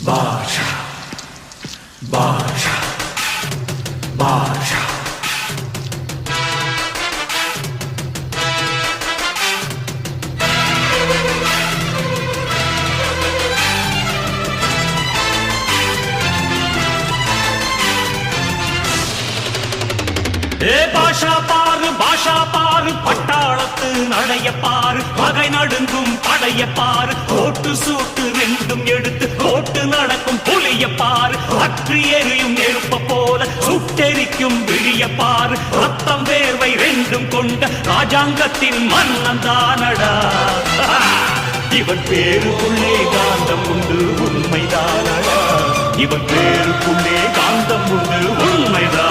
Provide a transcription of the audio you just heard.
பாஷா பாஷா பாஷா பாஷா பாரு பட்டாளத்து நடைய பாரு பகை நடுங்கும் படைய பாரு கோட்டு சூட்டு ரெண்டும் எடுத்து கோட்டு நடக்கும் புலிய பாரு அற்றி எரியும் நெருப்ப போல சுட்டெரிக்கும் விழிய பாரு ரத்தம் வேர்வை ரெண்டும் கொண்ட ராஜாங்கத்தின் மன்னன் தானடா இவன் பேருக்குள்ளே காந்தம் உண்டு உண்மைதானடா இவன் பேருக்குள்ளே காந்தம் உண்டு உண்மைதான்